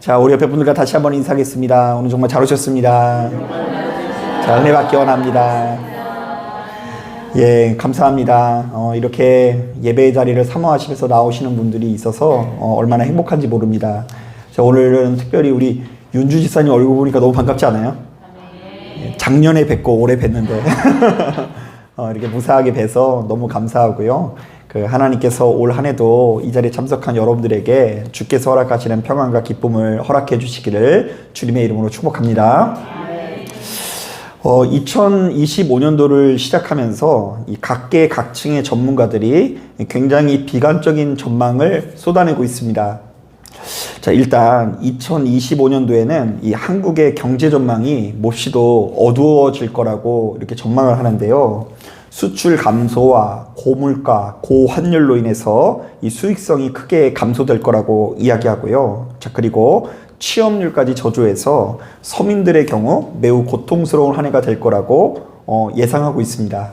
자, 우리 옆에 분들과 다시 한번 인사하겠습니다. 오늘 정말 잘 오셨습니다. 자, 은혜 받기 원합니다. 예, 감사합니다. 이렇게 예배의 자리를 사모하시면서 나오시는 분들이 있어서 얼마나 행복한지 모릅니다. 자, 오늘은 특별히 우리 윤주 지사님 얼굴 보니까 너무 반갑지 않아요? 예, 작년에 뵙고 올해 뵀는데 이렇게 무사하게 뵈서 너무 감사하고요. 하나님께서 올 한 해도 이 자리에 참석한 여러분들에게 주께서 허락하시는 평안과 기쁨을 허락해 주시기를 주님의 이름으로 축복합니다. 2025년도를 시작하면서 이 각계 각층의 전문가들이 굉장히 비관적인 전망을 쏟아내고 있습니다. 자, 일단 2025년도에는 이 한국의 경제 전망이 몹시도 어두워질 거라고 이렇게 전망을 하는데요. 수출 감소와 고물가, 고환율로 인해서 이 수익성이 크게 감소될 거라고 이야기하고요. 자, 그리고 취업률까지 저조해서 서민들의 경우 매우 고통스러운 한 해가 될 거라고 예상하고 있습니다.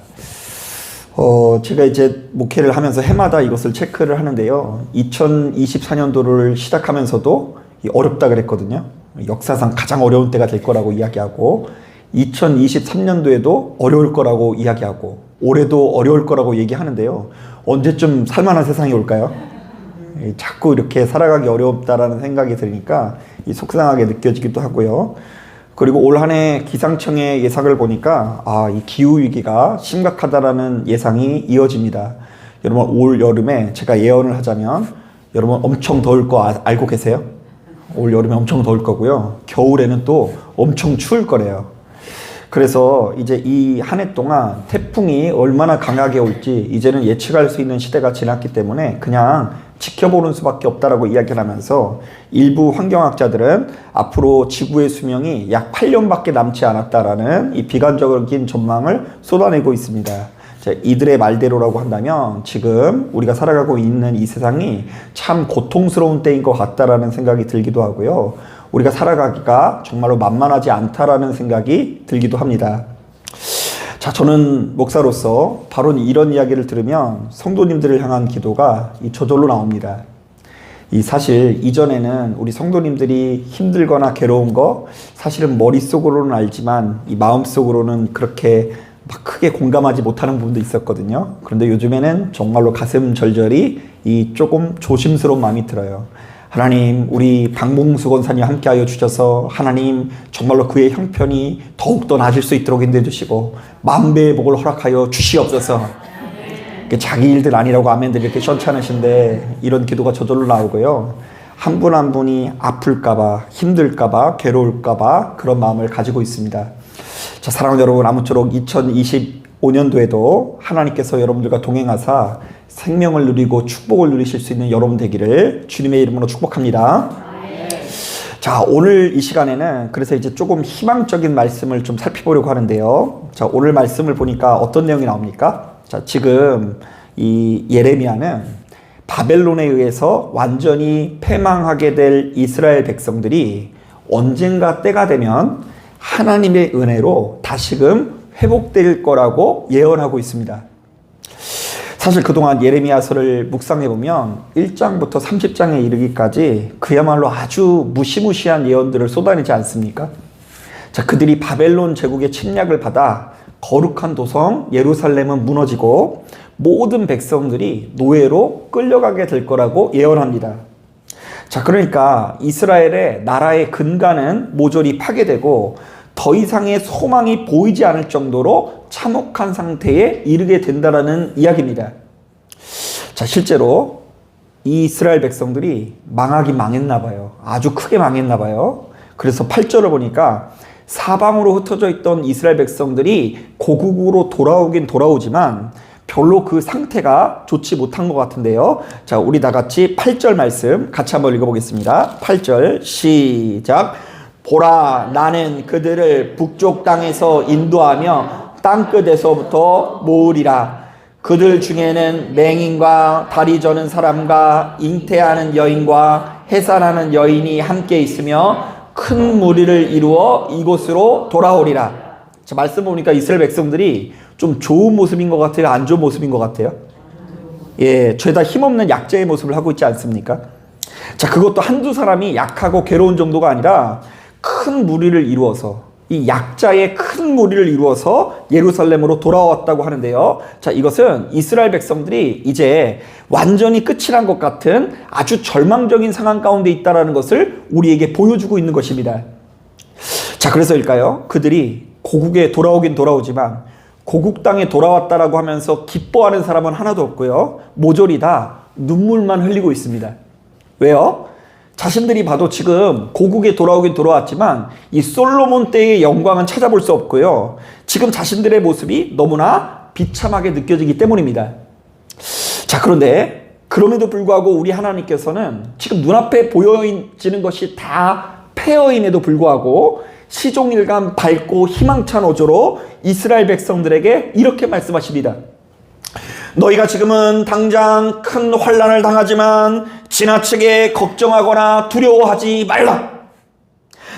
제가 이제 목회를 하면서 해마다 이것을 체크를 하는데요. 2024년도를 시작하면서도 어렵다 그랬거든요. 역사상 가장 어려운 때가 될 거라고 이야기하고 2023년도에도 어려울 거라고 이야기하고 올해도 어려울 거라고 얘기하는데요. 언제쯤 살만한 세상이 올까요? 자꾸 이렇게 살아가기 어렵다라는 생각이 들으니까 속상하게 느껴지기도 하고요. 그리고 올 한 해 기상청의 예상을 보니까 이 기후위기가 심각하다라는 예상이 이어집니다. 여러분, 올 여름에 제가 예언을 하자면 여러분 엄청 더울 거 알고 계세요? 올 여름에 엄청 더울 거고요. 겨울에는 또 엄청 추울 거래요. 그래서 이제 이 한 해 동안 태풍이 얼마나 강하게 올지 이제는 예측할 수 있는 시대가 지났기 때문에 그냥 지켜보는 수밖에 없다라고 이야기를 하면서 일부 환경학자들은 앞으로 지구의 수명이 약 8년밖에 남지 않았다라는 이 비관적인 전망을 쏟아내고 있습니다. 자, 이들의 말대로라고 한다면 지금 우리가 살아가고 있는 이 세상이 참 고통스러운 때인 것 같다라는 생각이 들기도 하고요. 우리가 살아가기가 정말로 만만하지 않다라는 생각이 들기도 합니다. 자, 저는 목사로서 바로 이런 이야기를 들으면 성도님들을 향한 기도가 저절로 나옵니다. 사실 이전에는 우리 성도님들이 힘들거나 괴로운 거 사실은 머릿속으로는 알지만 이 마음속으로는 그렇게 막 크게 공감하지 못하는 부분도 있었거든요. 그런데 요즘에는 정말로 가슴 절절히 조금 조심스러운 마음이 들어요. 하나님, 우리 박몽수 권사님 함께하여 주셔서 하나님 정말로 그의 형편이 더욱더 나아질 수 있도록 인도해 주시고 만배의 복을 허락하여 주시옵소서. 자기 일들 아니라고 아멘들 이렇게 시원찮으신데 이런 기도가 저절로 나오고요. 한 분 한 분이 아플까봐, 힘들까봐, 괴로울까봐 그런 마음을 가지고 있습니다. 자, 사랑하는 여러분, 아무쪼록 2025년도에도 하나님께서 여러분들과 동행하사 생명을 누리고 축복을 누리실 수 있는 여러분 되기를 주님의 이름으로 축복합니다. 자, 오늘 이 시간에는 그래서 이제 조금 희망적인 말씀을 좀 살펴보려고 하는데요. 자, 오늘 말씀을 보니까 어떤 내용이 나옵니까? 자, 지금 이 예레미야는 바벨론에 의해서 완전히 패망하게 될 이스라엘 백성들이 언젠가 때가 되면 하나님의 은혜로 다시금 회복될 거라고 예언하고 있습니다. 사실 그동안 예레미야서를 묵상해보면 1장부터 30장에 이르기까지 그야말로 아주 무시무시한 예언들을 쏟아내지 않습니까? 자, 그들이 바벨론 제국의 침략을 받아 거룩한 도성 예루살렘은 무너지고 모든 백성들이 노예로 끌려가게 될 거라고 예언합니다. 자, 그러니까 이스라엘의 나라의 근간은 모조리 파괴되고 더 이상의 소망이 보이지 않을 정도로 참혹한 상태에 이르게 된다라는 이야기입니다. 자, 실제로 이 이스라엘 백성들이 망하긴 망했나 봐요. 아주 크게 망했나 봐요. 그래서 8절을 보니까 사방으로 흩어져 있던 이스라엘 백성들이 고국으로 돌아오긴 돌아오지만 별로 그 상태가 좋지 못한 것 같은데요. 자, 우리 다 같이 8절 말씀 같이 한번 읽어보겠습니다. 8절 시작. 보라, 나는 그들을 북쪽 땅에서 인도하며 땅끝에서부터 모으리라. 그들 중에는 맹인과 다리 저는 사람과 잉태하는 여인과 해산하는 여인이 함께 있으며 큰 무리를 이루어 이곳으로 돌아오리라. 자, 말씀 보니까 이스라엘 백성들이 좀 좋은 모습인 것 같아요? 안 좋은 모습인 것 같아요? 예, 죄다 힘없는 약자의 모습을 하고 있지 않습니까? 자, 그것도 한두 사람이 약하고 괴로운 정도가 아니라 큰 무리를 이루어서, 이 약자의 큰 무리를 이루어서 예루살렘으로 돌아왔다고 하는데요. 자, 이것은 이스라엘 백성들이 이제 완전히 끝이 난 것 같은 아주 절망적인 상황 가운데 있다는 것을 우리에게 보여주고 있는 것입니다. 자, 그래서일까요? 그들이 고국에 돌아오긴 돌아오지만 고국 땅에 돌아왔다라고 하면서 기뻐하는 사람은 하나도 없고요. 모조리 다 눈물만 흘리고 있습니다. 왜요? 자신들이 봐도 지금 고국에 돌아오긴 돌아왔지만 이 솔로몬 때의 영광은 찾아볼 수 없고요. 지금 자신들의 모습이 너무나 비참하게 느껴지기 때문입니다. 자, 그런데 그럼에도 불구하고 우리 하나님께서는 지금 눈앞에 보여지는 것이 다 폐허임에도 불구하고 시종일관 밝고 희망찬 어조로 이스라엘 백성들에게 이렇게 말씀하십니다. 너희가 지금은 당장 큰 환난을 당하지만 지나치게 걱정하거나 두려워하지 말라.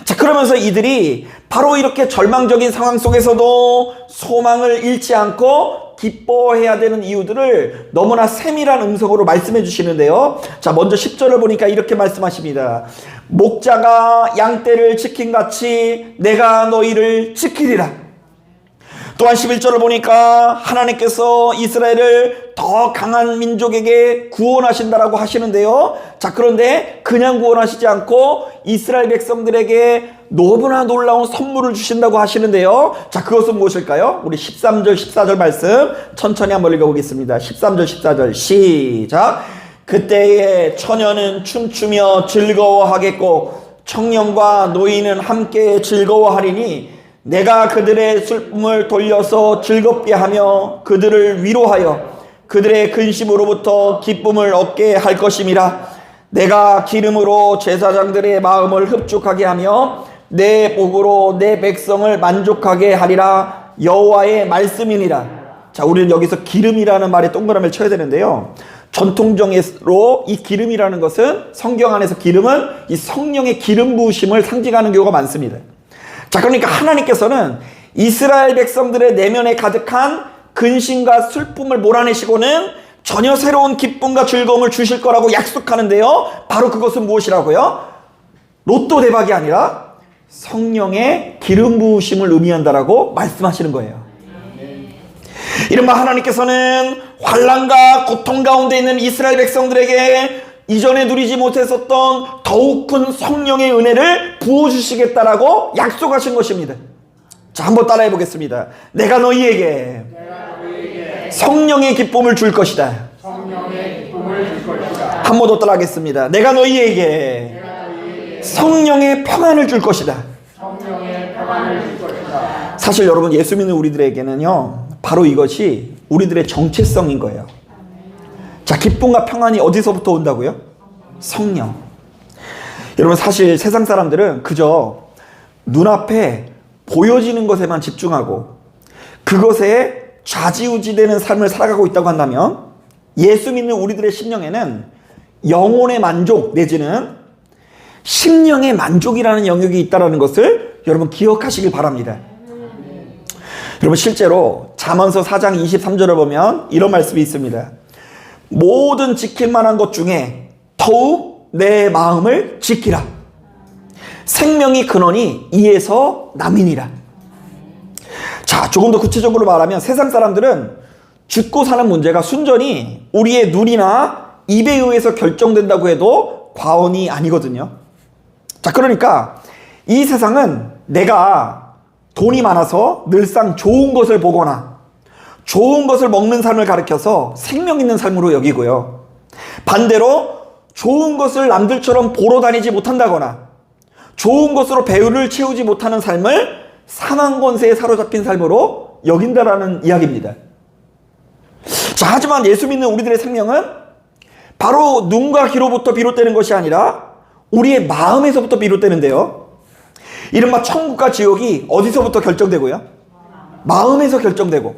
자, 그러면서 이들이 바로 이렇게 절망적인 상황 속에서도 소망을 잃지 않고 기뻐해야 되는 이유들을 너무나 세밀한 음성으로 말씀해 주시는데요. 자, 먼저 10절을 보니까 이렇게 말씀하십니다. 목자가 양떼를 지킴같이 내가 너희를 지키리라. 또한 11절을 보니까 하나님께서 이스라엘을 더 강한 민족에게 구원하신다라고 하시는데요. 자, 그런데 그냥 구원하시지 않고 이스라엘 백성들에게 너무나 놀라운 선물을 주신다고 하시는데요. 자, 그것은 무엇일까요? 우리 13절, 14절 말씀 천천히 한번 읽어보겠습니다. 13절, 14절 시작. 그때에 처녀는 춤추며 즐거워하겠고 청년과 노인은 함께 즐거워하리니 내가 그들의 슬픔을 돌려서 즐겁게 하며 그들을 위로하여 그들의 근심으로부터 기쁨을 얻게 할 것임이라. 내가 기름으로 제사장들의 마음을 흡족하게 하며 내 복으로 내 백성을 만족하게 하리라. 여호와의 말씀이니라. 자, 우리는 여기서 기름이라는 말에 동그라미를 쳐야 되는데요. 전통적으로 이 기름이라는 것은 성경 안에서 기름은 이 성령의 기름 부으심을 상징하는 경우가 많습니다. 자, 그러니까 하나님께서는 이스라엘 백성들의 내면에 가득한 근심과 슬픔을 몰아내시고는 전혀 새로운 기쁨과 즐거움을 주실 거라고 약속하는데요. 바로 그것은 무엇이라고요? 로또 대박이 아니라 성령의 기름 부으심을 의미한다라고 말씀하시는 거예요. 이른바 하나님께서는 환난과 고통 가운데 있는 이스라엘 백성들에게 이전에 누리지 못했었던 더욱 큰 성령의 은혜를 부어주시겠다라고 약속하신 것입니다. 자, 한번 따라해 보겠습니다. 내가 너희에게 성령의 기쁨을 줄 것이다. 한 번 더 따라하겠습니다. 내가 너희에게 성령의 평안을 줄 것이다. 사실 여러분, 예수 믿는 우리들에게는요, 바로 이것이 우리들의 정체성인 거예요. 자, 기쁨과 평안이 어디서부터 온다고요? 성령. 여러분, 사실 세상 사람들은 그저 눈앞에 보여지는 것에만 집중하고 그것에 좌지우지되는 삶을 살아가고 있다고 한다면 예수 믿는 우리들의 심령에는 영혼의 만족 내지는 심령의 만족이라는 영역이 있다는 것을 여러분 기억하시길 바랍니다. 여러분, 실제로 잠언서 4장 23절을 보면 이런 말씀이 있습니다. 모든 지킬 만한 것 중에 더욱 내 마음을 지키라. 생명이 근원이 이에서 남이니라. 자, 조금 더 구체적으로 말하면 세상 사람들은 죽고 사는 문제가 순전히 우리의 눈이나 입에 의해서 결정된다고 해도 과언이 아니거든요. 자, 그러니까 이 세상은 내가 돈이 많아서 늘상 좋은 것을 보거나 좋은 것을 먹는 삶을 가리켜서 생명 있는 삶으로 여기고요. 반대로 좋은 것을 남들처럼 보러 다니지 못한다거나 좋은 것으로 배후를 채우지 못하는 삶을 사망 권세에 사로잡힌 삶으로 여긴다라는 이야기입니다. 자, 하지만 예수 믿는 우리들의 생명은 바로 눈과 귀로부터 비롯되는 것이 아니라 우리의 마음에서부터 비롯되는데요. 이른바 천국과 지옥이 어디서부터 결정되고요? 마음에서 결정되고,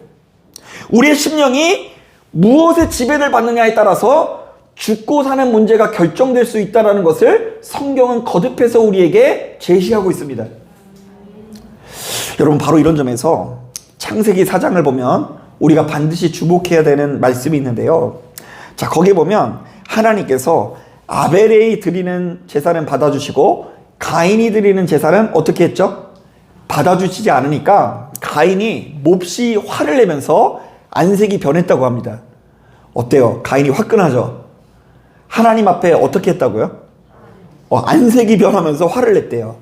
우리의 심령이 무엇에 지배를 받느냐에 따라서 죽고 사는 문제가 결정될 수 있다는 것을 성경은 거듭해서 우리에게 제시하고 있습니다. 여러분, 바로 이런 점에서 창세기 4장을 보면 우리가 반드시 주목해야 되는 말씀이 있는데요. 자, 거기에 보면 하나님께서 아벨이 드리는 제사는 받아주시고 가인이 드리는 제사는 어떻게 했죠? 받아주시지 않으니까 가인이 몹시 화를 내면서 안색이 변했다고 합니다. 어때요? 가인이 화끈하죠? 하나님 앞에 어떻게 했다고요? 안색이 변하면서 화를 냈대요.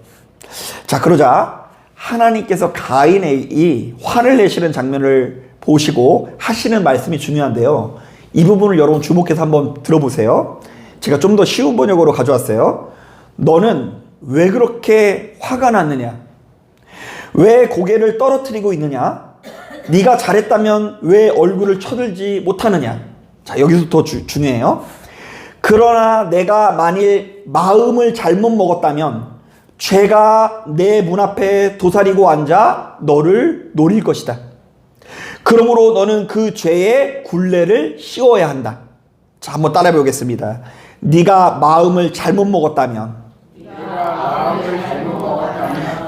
자, 그러자 하나님께서 가인의 화를 내시는 장면을 보시고 하시는 말씀이 중요한데요. 이 부분을 여러분 주목해서 한번 들어보세요. 제가 좀 더 쉬운 번역으로 가져왔어요. 너는 왜 그렇게 화가 났느냐? 왜 고개를 떨어뜨리고 있느냐? 네가 잘했다면 왜 얼굴을 쳐들지 못하느냐? 자, 여기서 더 중요해요. 그러나 내가 만일 마음을 잘못 먹었다면 죄가 내 문 앞에 도사리고 앉아 너를 노릴 것이다. 그러므로 너는 그 죄의 굴레를 씌워야 한다. 자, 한번 따라해 보겠습니다. 네가 마음을 잘못 먹었다면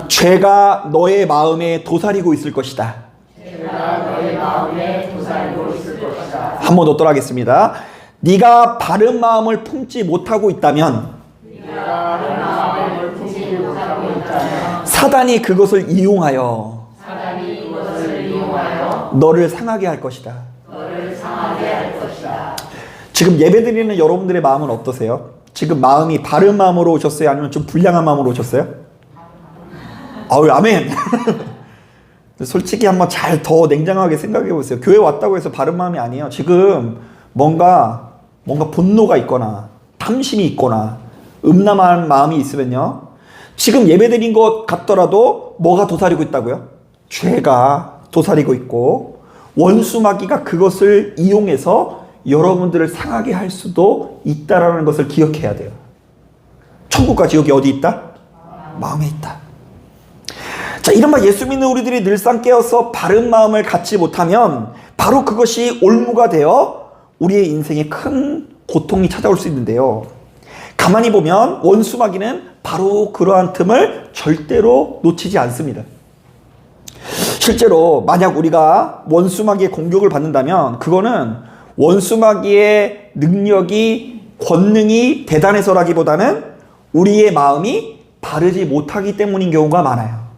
죄가 너의 마음에 도사리고 있을 것이다. 한 번 더 따라하겠습니다. 네가 바른 마음을 품지 못하고 있다면 사단이 그것을 이용하여 너를 상하게 할 것이다. 지금 예배드리는 여러분들의 마음은 어떠세요? 지금 마음이 바른 마음으로 오셨어요? 아니면 좀 불량한 마음으로 오셨어요? 아우, 아멘. 솔직히 한번 잘 더 냉정하게 생각해 보세요. 교회 왔다고 해서 바른 마음이 아니에요. 지금 뭔가 분노가 있거나 탐심이 있거나 음란한 마음이 있으면요, 지금 예배드린 것 같더라도 뭐가 도사리고 있다고요? 죄가 도사리고 있고 원수 마귀가 그것을 이용해서 여러분들을 상하게 할 수도 있다라는 것을 기억해야 돼요. 천국과 지옥이 어디 있다? 마음에 있다. 자, 이른바 예수 믿는 우리들이 늘상 깨어서 바른 마음을 갖지 못하면 바로 그것이 올무가 되어 우리의 인생에 큰 고통이 찾아올 수 있는데요. 가만히 보면 원수 마귀는 바로 그러한 틈을 절대로 놓치지 않습니다. 실제로 만약 우리가 원수 마귀의 공격을 받는다면 그거는 원수 마귀의 능력이, 권능이 대단해서라기보다는 우리의 마음이 바르지 못하기 때문인 경우가 많아요.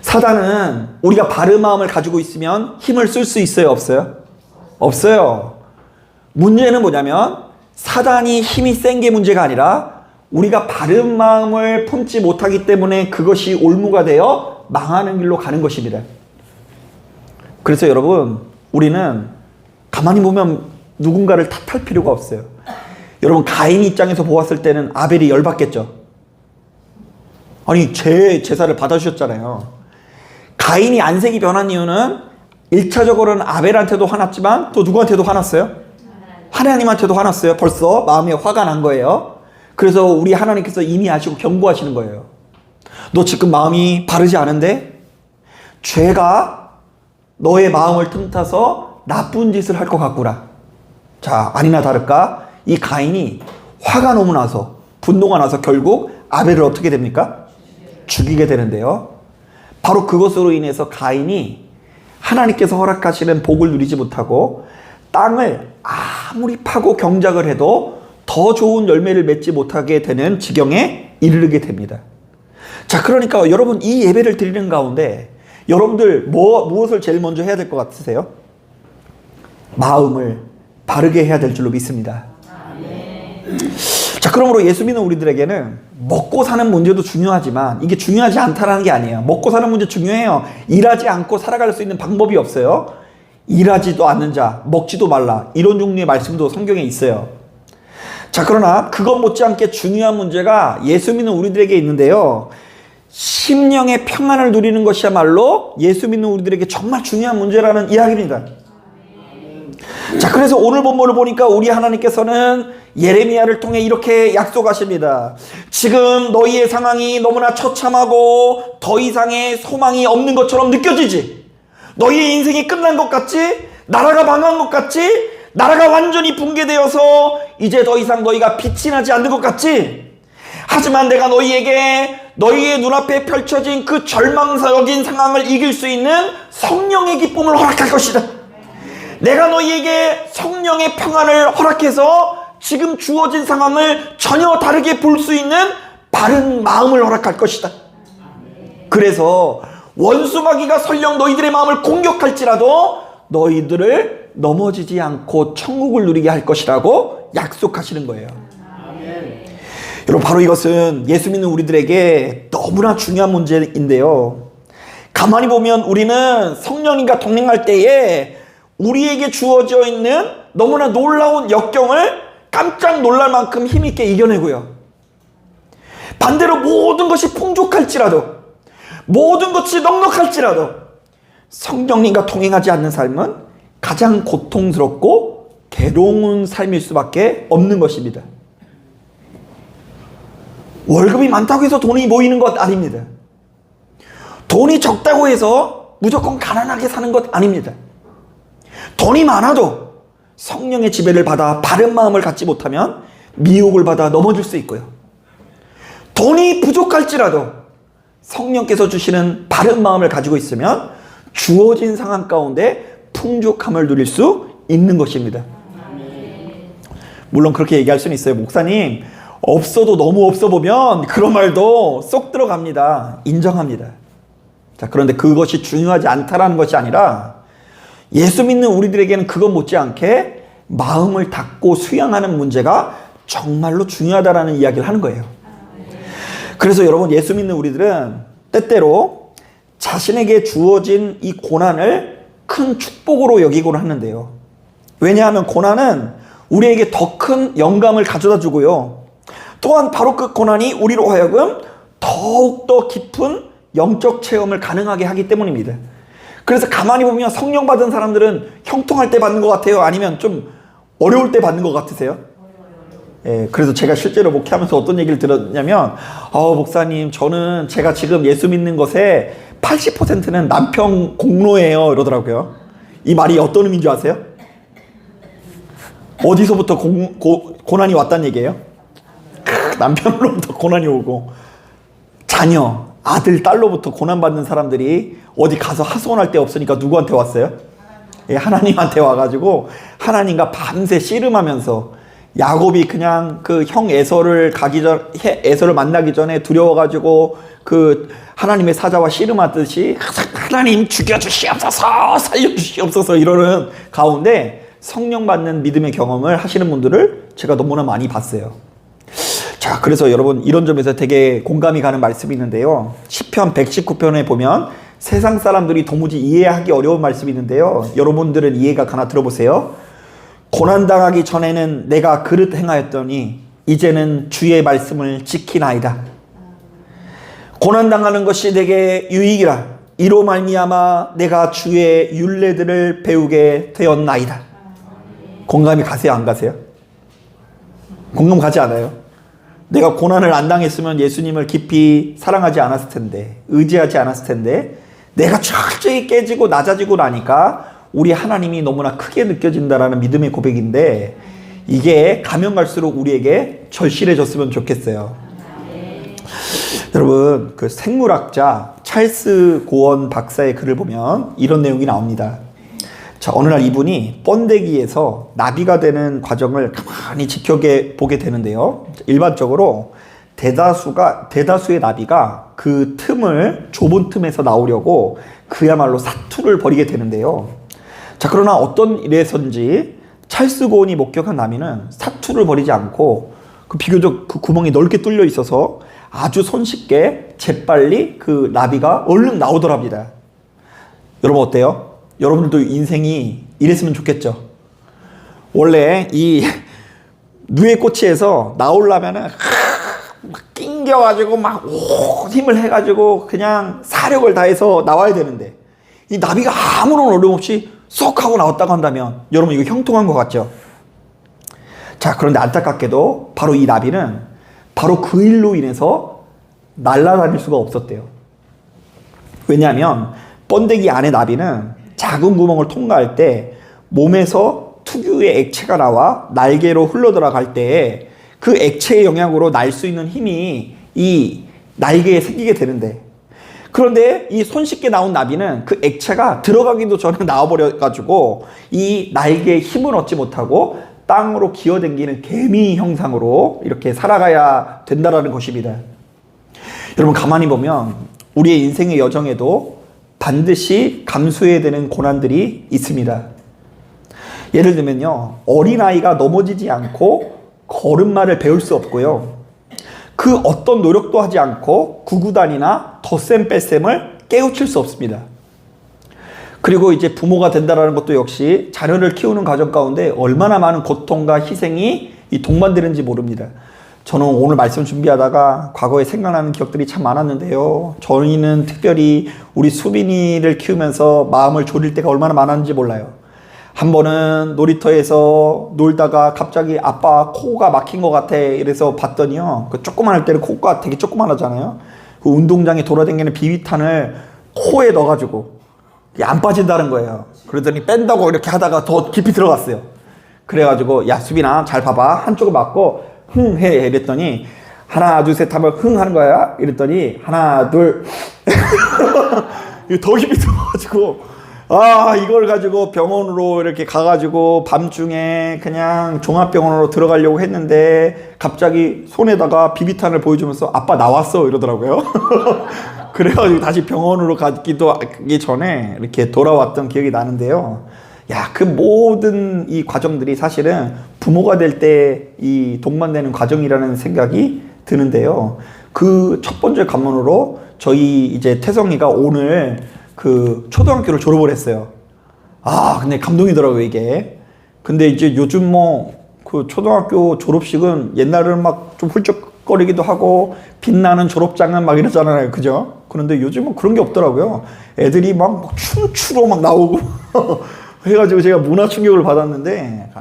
사단은 우리가 바른 마음을 가지고 있으면 힘을 쓸 수 있어요? 없어요? 없어요. 문제는 뭐냐면 사단이 힘이 센 게 문제가 아니라 우리가 바른 마음을 품지 못하기 때문에 그것이 올무가 되어 망하는 길로 가는 것입니다. 그래서 여러분, 우리는 가만히 보면 누군가를 탓할 필요가 없어요. 여러분, 가인 입장에서 보았을 때는 아벨이 열받겠죠. 아니, 제사를 받아주셨잖아요. 가인이 안색이 변한 이유는 1차적으로는 아벨한테도 화났지만 또 누구한테도 화났어요? 하나님한테도 화났어요. 벌써 마음에 화가 난 거예요. 그래서 우리 하나님께서 이미 아시고 경고하시는 거예요. 너 지금 마음이 바르지 않은데 죄가 너의 마음을 틈타서 나쁜 짓을 할 것 같구나. 자, 아니나 다를까 이 가인이 화가 너무 나서, 분노가 나서 결국 아벨을 어떻게 됩니까? 죽이게 되는데요. 바로 그것으로 인해서 가인이 하나님께서 허락하시는 복을 누리지 못하고 땅을 아무리 파고 경작을 해도 더 좋은 열매를 맺지 못하게 되는 지경에 이르게 됩니다. 자, 그러니까 여러분, 이 예배를 드리는 가운데 여러분들 무엇을 제일 먼저 해야 될 것 같으세요? 마음을 바르게 해야 될 줄로 믿습니다. 자, 그러므로 예수 믿는 우리들에게는 먹고 사는 문제도 중요하지만 이게 중요하지 않다는 게 아니에요. 먹고 사는 문제 중요해요. 일하지 않고 살아갈 수 있는 방법이 없어요. 일하지도 않는 자 먹지도 말라, 이런 종류의 말씀도 성경에 있어요. 자, 그러나 그것 못지않게 중요한 문제가 예수 믿는 우리들에게 있는데요. 심령의 평안을 누리는 것이야말로 예수 믿는 우리들에게 정말 중요한 문제라는 이야기입니다. 자, 그래서 오늘 본문을 보니까 우리 하나님께서는 예레미야를 통해 이렇게 약속하십니다. 지금 너희의 상황이 너무나 처참하고 더 이상의 소망이 없는 것처럼 느껴지지? 너희의 인생이 끝난 것 같지? 나라가 망한 것 같지? 나라가 완전히 붕괴되어서 이제 더 이상 너희가 빛이 나지 않는 것 같지? 하지만 내가 너희에게 너희의 눈앞에 펼쳐진 그 절망적인 상황을 이길 수 있는 성령의 기쁨을 허락할 것이다. 내가 너희에게 성령의 평안을 허락해서 지금 주어진 상황을 전혀 다르게 볼 수 있는 바른 마음을 허락할 것이다. 그래서 원수마귀가 설령 너희들의 마음을 공격할지라도 너희들을 넘어지지 않고 천국을 누리게 할 것이라고 약속하시는 거예요. 여러분, 바로 이것은 예수 믿는 우리들에게 너무나 중요한 문제인데요. 가만히 보면 우리는 성령님과 동행할 때에 우리에게 주어져 있는 너무나 놀라운 역경을 깜짝 놀랄 만큼 힘있게 이겨내고요. 반대로 모든 것이 풍족할지라도, 모든 것이 넉넉할지라도 성령님과 동행하지 않는 삶은 가장 고통스럽고 괴로운 삶일 수밖에 없는 것입니다. 월급이 많다고 해서 돈이 모이는 것 아닙니다. 돈이 적다고 해서 무조건 가난하게 사는 것 아닙니다. 돈이 많아도 성령의 지배를 받아 바른 마음을 갖지 못하면 미혹을 받아 넘어질 수 있고요. 돈이 부족할지라도 성령께서 주시는 바른 마음을 가지고 있으면 주어진 상황 가운데 풍족함을 누릴 수 있는 것입니다. 물론 그렇게 얘기할 수는 있어요. 목사님, 없어도 너무 없어 보면 그런 말도 쏙 들어갑니다. 인정합니다. 자, 그런데 그것이 중요하지 않다라는 것이 아니라 예수 믿는 우리들에게는 그것 못지않게 마음을 닫고 수양하는 문제가 정말로 중요하다라는 이야기를 하는 거예요. 그래서 여러분, 예수 믿는 우리들은 때때로 자신에게 주어진 이 고난을 큰 축복으로 여기곤 하는데요. 왜냐하면 고난은 우리에게 더 큰 영감을 가져다 주고요. 또한 바로 그 고난이 우리로 하여금 더욱더 깊은 영적 체험을 가능하게 하기 때문입니다. 그래서 가만히 보면 성령 받은 사람들은 형통할 때 받는 것 같아요? 아니면 좀 어려울 때 받는 것 같으세요? 예, 그래서 제가 실제로 목회하면서 어떤 얘기를 들었냐면, 목사님, 저는 제가 지금 예수 믿는 것에 80%는 남편 공로예요, 이러더라고요. 이 말이 어떤 의미인 줄 아세요? 어디서부터 고난이 왔다는 얘기예요? 남편으로부터 고난이 오고, 자녀, 아들, 딸로부터 고난받는 사람들이 어디 가서 하소연할 데 없으니까 누구한테 왔어요? 예, 하나님한테 와가지고 하나님과 밤새 씨름하면서, 야곱이 그냥 그 형 에서를 에서를 만나기 전에 두려워가지고 그 하나님의 사자와 씨름하듯이 하나님 죽여주시옵소서, 살려주시옵소서 이러는 가운데 성령 받는 믿음의 경험을 하시는 분들을 제가 너무나 많이 봤어요. 자, 그래서 여러분, 이런 점에서 되게 공감이 가는 말씀이 있는데요. 시편 119편에 보면 세상 사람들이 도무지 이해하기 어려운 말씀이 있는데요. 여러분들은 이해가 가나 들어보세요. 고난당하기 전에는 내가 그릇 행하였더니 이제는 주의 말씀을 지키나이다. 고난당하는 것이 내게 유익이라. 이로 말미암아 내가 주의 율례들을 배우게 되었나이다. 공감이 가세요, 안 가세요? 공감 가지 않아요? 내가 고난을 안 당했으면 예수님을 깊이 사랑하지 않았을 텐데, 의지하지 않았을 텐데, 내가 철저히 깨지고 낮아지고 나니까 우리 하나님이 너무나 크게 느껴진다라는 믿음의 고백인데, 이게 가면 갈수록 우리에게 절실해졌으면 좋겠어요. 여러분, 그 생물학자 찰스 고원 박사의 글을 보면 이런 내용이 나옵니다. 자, 어느 날 이분이 번데기에서 나비가 되는 과정을 가만히 지켜보게 되는데요. 일반적으로 대다수의 나비가 그 좁은 틈에서 나오려고 그야말로 사투를 벌이게 되는데요. 자, 그러나 어떤 일에선지 찰스 고원이 목격한 나비는 사투를 벌이지 않고 비교적 그 구멍이 넓게 뚫려 있어서 아주 손쉽게 재빨리 그 나비가 얼른 나오더랍니다. 여러분, 어때요? 여러분들도 인생이 이랬으면 좋겠죠? 원래 이 누에꼬치에서 나오려면은 낑겨가지고 막 힘을 해가지고 그냥 사력을 다해서 나와야 되는데, 이 나비가 아무런 어려움 없이 쏙 하고 나왔다고 한다면 여러분, 이거 형통한 것 같죠? 자, 그런데 안타깝게도 바로 이 나비는 바로 그 일로 인해서 날아다닐 수가 없었대요. 왜냐하면 번데기 안에 나비는 작은 구멍을 통과할 때 몸에서 특유의 액체가 나와 날개로 흘러들어갈 때 그 액체의 영향으로 날 수 있는 힘이 이 날개에 생기게 되는데, 그런데 이 손쉽게 나온 나비는 그 액체가 들어가기도 전에 나와버려가지고 이 날개에 힘을 얻지 못하고 땅으로 기어댕기는 개미 형상으로 이렇게 살아가야 된다라는 것입니다. 여러분 가만히 보면 우리의 인생의 여정에도 반드시 감수해야 되는 고난들이 있습니다. 예를 들면요, 어린아이가 넘어지지 않고 걸음마를 배울 수 없고요, 그 어떤 노력도 하지 않고 구구단이나 덧셈 뺄셈을 깨우칠 수 없습니다. 그리고 이제 부모가 된다는 것도 역시 자녀를 키우는 과정 가운데 얼마나 많은 고통과 희생이 동반되는지 모릅니다. 저는 오늘 말씀 준비하다가 과거에 생각나는 기억들이 참 많았는데요, 저희는 특별히 우리 수빈이를 키우면서 마음을 졸일 때가 얼마나 많았는지 몰라요. 한 번은 놀이터에서 놀다가 갑자기 아빠 코가 막힌 것 같아 이래서 봤더니요, 그 조그만할 때는 코가 되게 조그만하잖아요. 그 운동장에 돌아다니는 비비탄을 코에 넣어가지고 안 빠진다는 거예요. 그러더니 뺀다고 이렇게 하다가 더 깊이 들어갔어요. 그래가지고 야 수빈아 잘 봐봐, 한쪽을 맞고 흥 해 이랬더니 하나 둘 셋 하면 흥 하는 거야. 이랬더니 하나 둘 더 깊이 들어가지고 이걸 가지고 병원으로 이렇게 가가지고 밤중에 그냥 종합병원으로 들어가려고 했는데 갑자기 손에다가 비비탄을 보여주면서 아빠 나왔어 이러더라고요. 그래가지고 다시 병원으로 가기도 하기 전에 이렇게 돌아왔던 기억이 나는데요. 야, 그 모든 이 과정들이 사실은 부모가 될 때 이 동반되는 과정이라는 생각이 드는데요. 그 첫 번째 관문으로 저희 이제 태성이가 오늘 그 초등학교를 졸업을 했어요. 근데 감동이더라고요, 이게. 근데 이제 요즘 그 초등학교 졸업식은 옛날에는 막 좀 훌쩍거리기도 하고 빛나는 졸업장은 막 이러잖아요. 그죠? 그런데 요즘은 그런 게 없더라고요. 애들이 막 춤추러 막 나오고 해가지고 제가 문화 충격을 받았는데,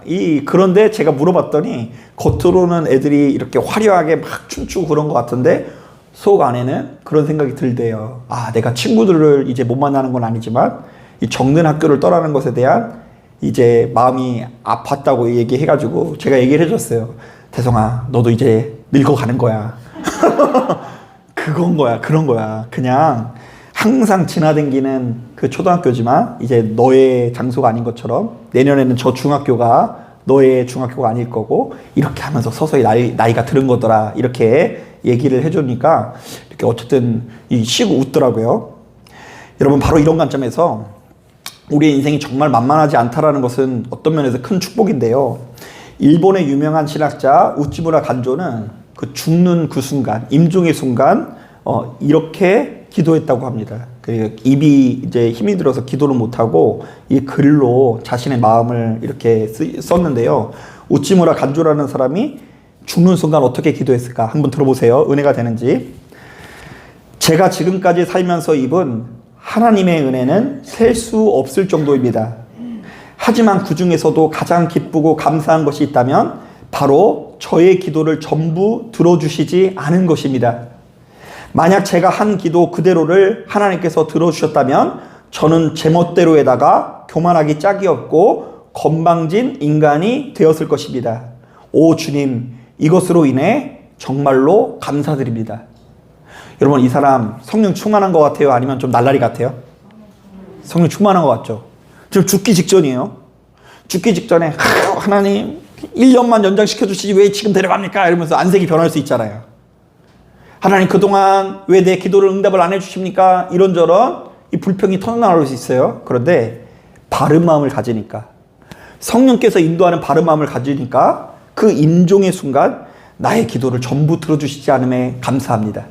그런데 제가 물어봤더니 겉으로는 애들이 이렇게 화려하게 막 춤추고 그런 것 같은데 속 안에는 그런 생각이 들대요. 내가 친구들을 이제 못 만나는 건 아니지만 이 정든 학교를 떠나는 것에 대한 이제 마음이 아팠다고 얘기해가지고 제가 얘기를 해줬어요. 태성아, 너도 이제 늙어가는 거야. 그런 거야. 그냥 항상 지나다니는 그 초등학교지만 이제 너의 장소가 아닌 것처럼 내년에는 저 중학교가 너의 중학교가 아닐 거고 이렇게 하면서 서서히 나이가 들은 거더라. 이렇게 얘기를 해주니까 이렇게 어쨌든 쉬고 웃더라고요. 여러분 바로 이런 관점에서 우리의 인생이 정말 만만하지 않다라는 것은 어떤 면에서 큰 축복인데요. 일본의 유명한 신학자 우찌무라 간조는 그 죽는 그 순간, 임종의 순간 이렇게 기도했다고 합니다. 그 입이 이제 힘이 들어서 기도를 못하고 이 글로 자신의 마음을 이렇게 썼는데요. 우찌무라 간조라는 사람이 죽는 순간 어떻게 기도했을까? 한번 들어보세요. 은혜가 되는지. 제가 지금까지 살면서 입은 하나님의 은혜는 셀 수 없을 정도입니다. 하지만 그 중에서도 가장 기쁘고 감사한 것이 있다면 바로 저의 기도를 전부 들어주시지 않은 것입니다. 만약 제가 한 기도 그대로를 하나님께서 들어주셨다면 저는 제멋대로에다가 교만하기 짝이 없고 건방진 인간이 되었을 것입니다. 오 주님, 이것으로 인해 정말로 감사드립니다. 여러분, 이 사람 성령 충만한 것 같아요? 아니면 좀 날라리 같아요? 성령 충만한 것 같죠? 지금 죽기 직전이에요. 죽기 직전에 하나님 1년만 연장시켜 주시지 왜 지금 데려갑니까? 이러면서 안색이 변할 수 있잖아요. 하나님 그동안 왜 내 기도를 응답을 안 해주십니까? 이런저런 이 불평이 터져나올 수 있어요. 그런데 바른 마음을 가지니까, 성령께서 인도하는 바른 마음을 가지니까 그 임종의 순간 나의 기도를 전부 들어주시지 않음에 감사합니다.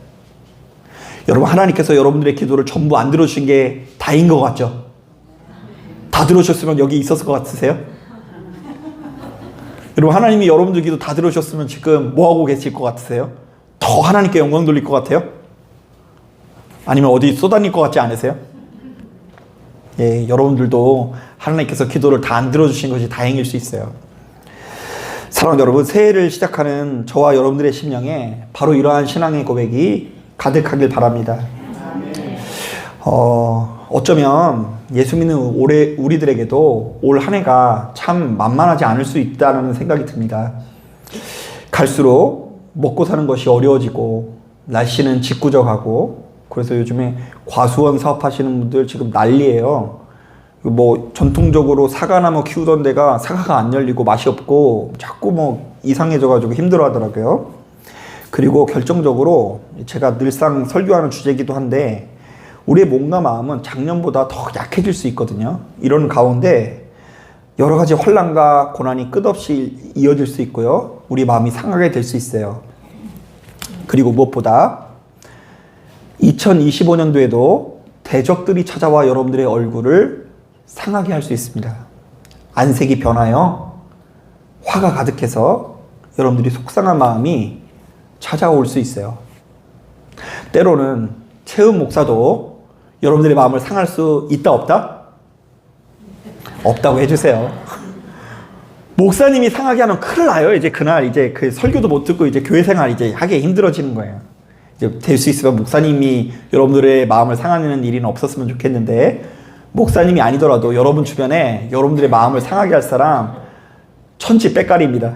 여러분, 하나님께서 여러분들의 기도를 전부 안 들어주신 게 다인 것 같죠? 다 들어주셨으면 여기 있었을 것 같으세요? 여러분, 하나님이 여러분들 기도 다 들어주셨으면 지금 뭐하고 계실 것 같으세요? 더 하나님께 영광 돌릴 것 같아요? 아니면 어디 쏟아낼 것 같지 않으세요? 예, 여러분들도 하나님께서 기도를 다 안 들어주신 것이 다행일 수 있어요. 사랑하는 여러분, 새해를 시작하는 저와 여러분들의 심령에 바로 이러한 신앙의 고백이 가득하길 바랍니다. 어쩌면 예수 믿는 우리들에게도 올 한 해가 참 만만하지 않을 수 있다는 생각이 듭니다. 갈수록 먹고 사는 것이 어려워지고 날씨는 짓구적하고, 그래서 요즘에 과수원 사업하시는 분들 지금 난리예요. 뭐 전통적으로 사과나무 키우던 데가 사과가 안 열리고 맛이 없고 자꾸 뭐 이상해져가지고 힘들어하더라고요. 그리고 결정적으로 제가 늘상 설교하는 주제이기도 한데 우리의 몸과 마음은 작년보다 더 약해질 수 있거든요. 이런 가운데 여러 가지 혼란과 고난이 끝없이 이어질 수 있고요. 우리 마음이 상하게 될 수 있어요. 그리고 무엇보다 2025년도에도 대적들이 찾아와 여러분들의 얼굴을 상하게 할 수 있습니다. 안색이 변하여 화가 가득해서 여러분들이 속상한 마음이 찾아올 수 있어요. 때로는 채은 목사도 여러분들의 마음을 상할 수 있다 없다? 없다고 해주세요. 목사님이 상하게 하면 큰일 나요. 이제 그날 이제 그 설교도 못 듣고 이제 교회 생활 이제 하기 힘들어지는 거예요. 이제 될 수 있으면 목사님이 여러분들의 마음을 상하는 일은 없었으면 좋겠는데 목사님이 아니더라도 여러분 주변에 여러분들의 마음을 상하게 할 사람 천지빽가리입니다.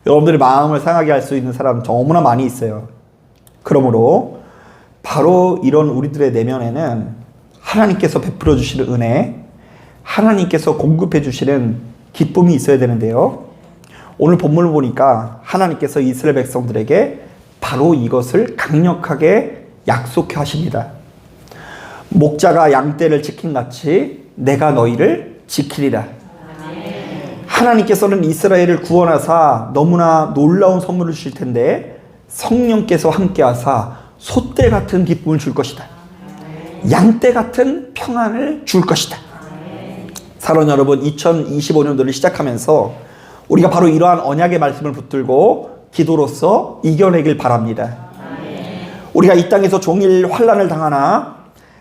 여러분들의 마음을 상하게 할 수 있는 사람 너무나 많이 있어요. 그러므로 바로 이런 우리들의 내면에는 하나님께서 베풀어 주시는 은혜, 하나님께서 공급해 주시는 기쁨이 있어야 되는데요. 오늘 본문을 보니까 하나님께서 이스라엘 백성들에게 바로 이것을 강력하게 약속하십니다. 목자가 양떼를 지킨같이 내가 너희를 지키리라. 하나님께서는 이스라엘을 구원하사 너무나 놀라운 선물을 주실 텐데 성령께서 함께하사 소떼 같은 기쁨을 줄 것이다. 양떼 같은 평안을 줄 것이다. 사랑하는 여러분, 2025년도를 시작하면서 우리가 바로 이러한 언약의 말씀을 붙들고 기도로서 이겨내길 바랍니다. 우리가 이 땅에서 종일 환난을 당하나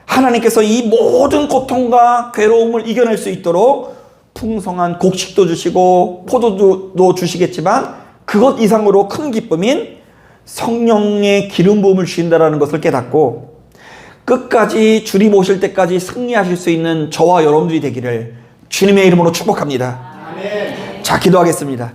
하나님께서 이 모든 고통과 괴로움을 이겨낼 수 있도록 풍성한 곡식도 주시고 포도도 주시겠지만 그것 이상으로 큰 기쁨인 성령의 기름 부음을 주신다는 것을 깨닫고 끝까지 주님 오실 때까지 승리하실 수 있는 저와 여러분들이 되기를 주님의 이름으로 축복합니다. 아멘. 자, 기도하겠습니다.